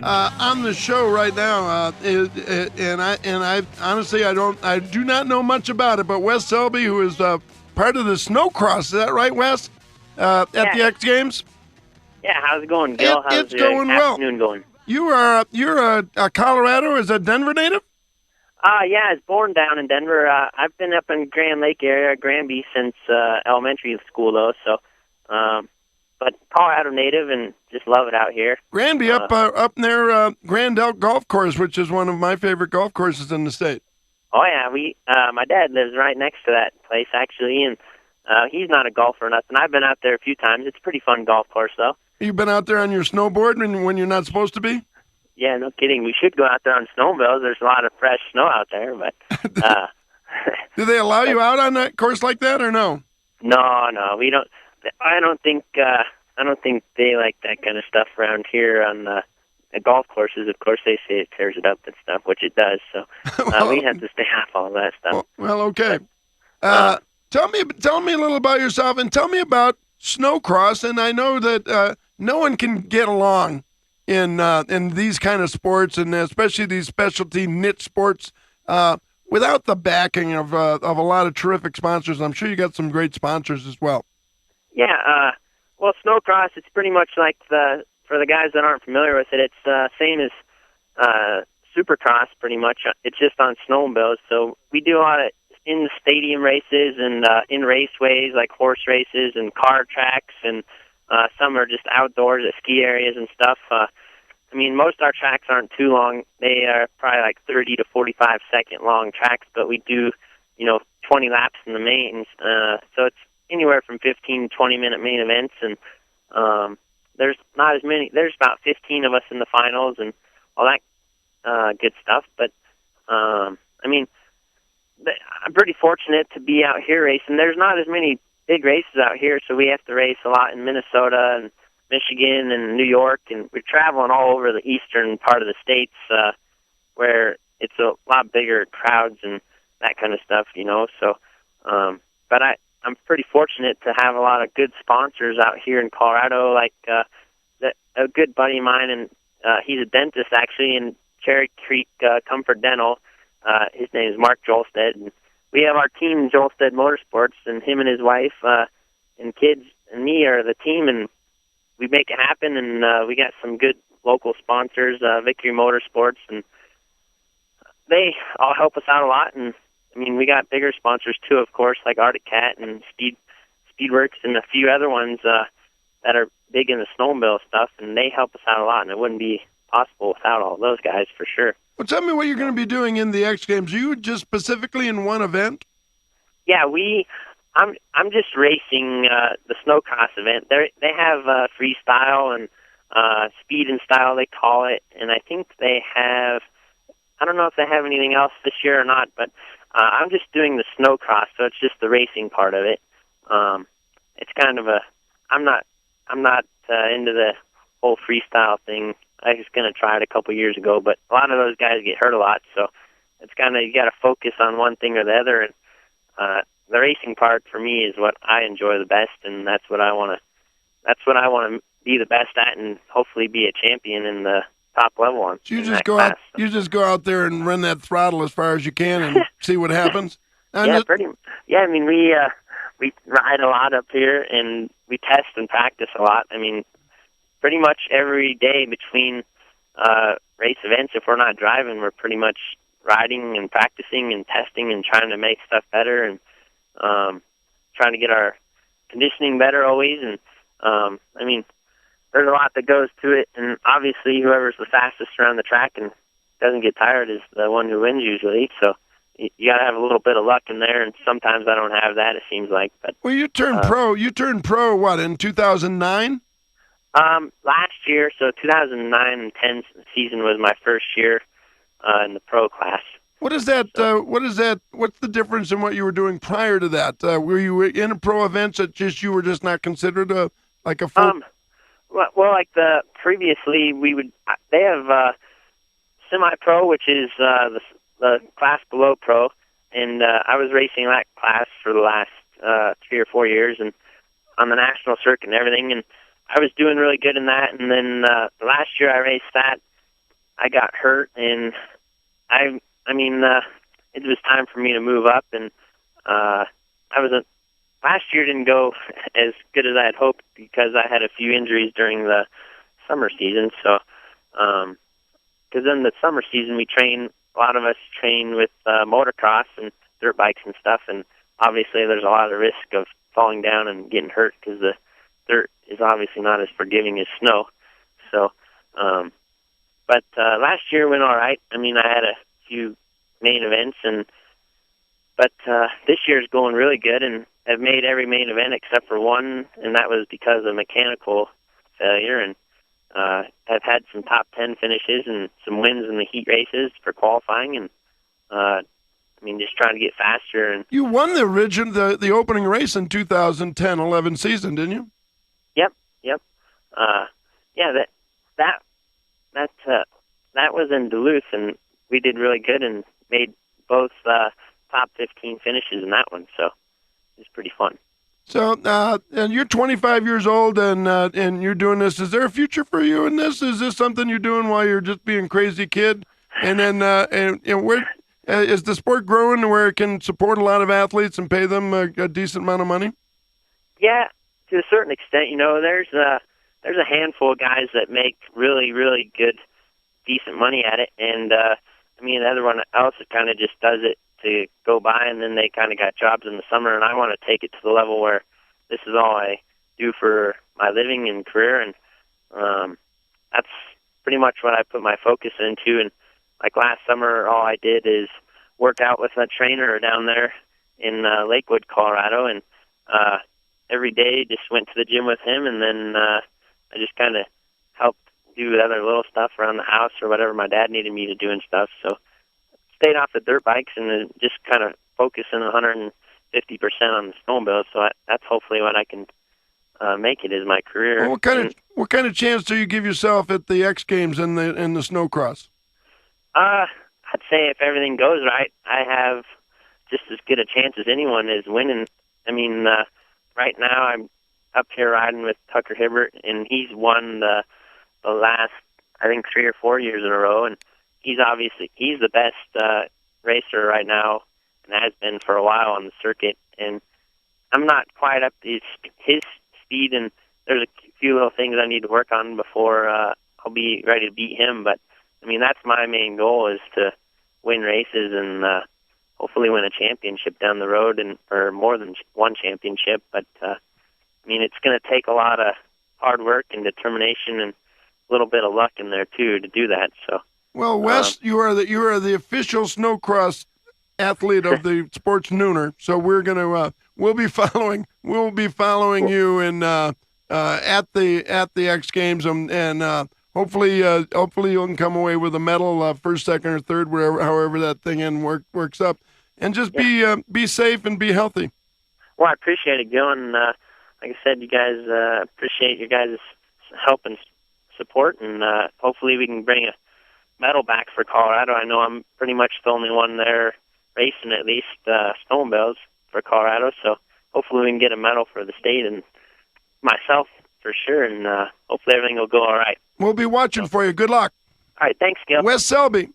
on the show right now, and I honestly I do not know much about it. But Wes Selby, who is part of the Snocross, is that right, Wes? At the Yeah. X Games. Yeah, how's it going, Gil? How's It's your going well. afternoon going? You're a Colorado, is a Denver native? Yeah, I was born down in Denver. I've been up in Grand Lake area, Granby, since elementary school, though. So, but Colorado native and just love it out here. Granby up near Grand Elk Golf Course, which is one of my favorite golf courses in the state. Oh yeah, my dad lives right next to that place actually, and he's not a golfer or nothing. I've been out there a few times. It's a pretty fun golf course, though. You've been out there on your snowboard when you're not supposed to be? Yeah, no kidding. We should go out there on snowmobiles. There's a lot of fresh snow out there, but do they allow you out on that course like that or no? No, we don't. I don't think they like that kind of stuff around here on the golf courses. Of course, they say it tears it up and stuff, which it does. So we have to stay off all that stuff. Well, okay. Tell me a little about yourself, and tell me about Snocross. And I know that no one can get along in these kind of sports, and especially these specialty niche sports, without the backing of a lot of terrific sponsors. I'm sure you got some great sponsors as well. Yeah, well, Snocross, it's pretty much like for the guys that aren't familiar with it, it's same as Supercross pretty much. It's just on snowmobiles. So we do a lot of in the stadium races and in raceways like horse races and car tracks, and some are just outdoors at ski areas and stuff. I mean, most of our tracks aren't too long. They are probably like 30 to 45-second long tracks, but we do, 20 laps in the mains. So it's anywhere from 15 to 20-minute main events, and there's not as many. There's about 15 of us in the finals and all that good stuff. But, I mean, I'm pretty fortunate to be out here racing. There's not as many big races out here, so we have to race a lot in Minnesota and Michigan and New York, and we're traveling all over the eastern part of the states where it's a lot bigger crowds and that kind of stuff, So, but I'm pretty fortunate to have a lot of good sponsors out here in Colorado, like a good buddy of mine, and he's a dentist actually in Cherry Creek Comfort Dental. His name is Mark Jolstead, and we have our team, Jolstead Motorsports, and him and his wife and kids and me are the team, and we make it happen, and we got some good local sponsors, Victory Motorsports, and they all help us out a lot. And I mean, we got bigger sponsors too, of course, like Arctic Cat and Speedworks and a few other ones that are big in the snowmobile stuff, and they help us out a lot, and it wouldn't be possible without all those guys for sure. Well, tell me what you're going to be doing in the X Games. Are you just specifically in one event? Yeah, I'm just racing the Snocross event. They have freestyle and speed and style, they call it, and I think they have. I don't know if they have anything else this year or not, but I'm just doing the Snocross, so it's just the racing part of it. It's kind of I'm not into the whole freestyle thing. I was going to try it a couple years ago, but a lot of those guys get hurt a lot, so it's kind of, you got to focus on one thing or the other, and the racing part for me is what I enjoy the best, and that's what I want to be the best at, and hopefully be a champion in the top level on. So you just go out there and run that throttle as far as you can and see what happens. Yeah, I mean, we ride a lot up here, and we test and practice a lot. I mean, pretty much every day between race events, if we're not driving, we're pretty much riding and practicing and testing and trying to make stuff better, and trying to get our conditioning better always. And I mean, there's a lot that goes to it, and obviously whoever's the fastest around the track and doesn't get tired is the one who wins usually. So you got to have a little bit of luck in there, and sometimes I don't have that, it seems like. But well, you turned pro. You turned pro what, in 2009? Last year, so 2009 and 10 season was my first year in the pro class. What is that? What's the difference in what you were doing prior to that? Were you in a pro events that you were just not considered a full? Well, like previously they have semi-pro, which is the class below pro, and I was racing that class for the last 3 or 4 years, and on the national circuit and everything, and I was doing really good in that. And then last year I raced that, I got hurt, and I mean, it was time for me to move up, and I was last year didn't go as good as I had hoped because I had a few injuries during the summer season. So, because in the summer season a lot of us train with motocross and dirt bikes and stuff, and obviously there's a lot of risk of falling down and getting hurt because the dirt is obviously not as forgiving as snow. So, but last year went all right. I mean, I had a few main events, but this year's going really good, and I've made every main event except for one, and that was because of mechanical failure. And I've had some top 10 finishes and some wins in the heat races for qualifying, and I mean, just trying to get faster. And You won the opening race in 2010-11 season, didn't you? Yep. Yeah, that was in Duluth, and we did really good and made both top 15 finishes in that one. So it was pretty fun. So, and you're 25 years old, and you're doing this. Is there a future for you in this? Is this something you're doing while you're just being a crazy kid? And then, and where is the sport growing to where it can support a lot of athletes and pay them a decent amount of money? Yeah, to a certain extent. You know, there's a handful of guys that make really, really good, decent money at it, and I mean, everyone else kind of just does it to go by, and then they kind of got jobs in the summer, and I want to take it to the level where this is all I do for my living and career, and that's pretty much what I put my focus into. And like last summer, all I did is work out with a trainer down there in Lakewood, Colorado, and every day just went to the gym with him, and then I just kind of helped do other little stuff around the house or whatever my dad needed me to do and stuff. So stayed off the dirt bikes and then just kind of focusing 150% on the snowmobiles. So that's hopefully what I can make it as my career. Well, what kind of chance do you give yourself at the X Games and the Snocross? I'd say if everything goes right, I have just as good a chance as anyone is winning. I mean, right now I'm up here riding with Tucker Hibbert, and he's won the last, I think, 3 or 4 years in a row, and he's the best racer right now and has been for a while on the circuit. And I'm not quite up to his speed, and there's a few little things I need to work on before I'll be ready to beat him. But I mean, that's my main goal, is to win races and hopefully win a championship down the road, or more than one championship. But I mean, it's going to take a lot of hard work and determination and a little bit of luck in there too to do that. So, well, Wes, you are the official Snocross athlete of the Sports Nooner. So we'll be following you in at the X Games, and hopefully you can come away with a medal, first, second, or third, however that thing works up, and just be safe and be healthy. Well, I appreciate it, Gil, and like I said, you guys appreciate your guys' help and support, and hopefully we can bring a medal back for Colorado. I know I'm pretty much the only one there racing at least snowmobiles for Colorado, so hopefully we can get a medal for the state and myself for sure, and hopefully everything will go all right. We'll be watching for you. Good luck. All right, thanks, Gil. Wes Selby.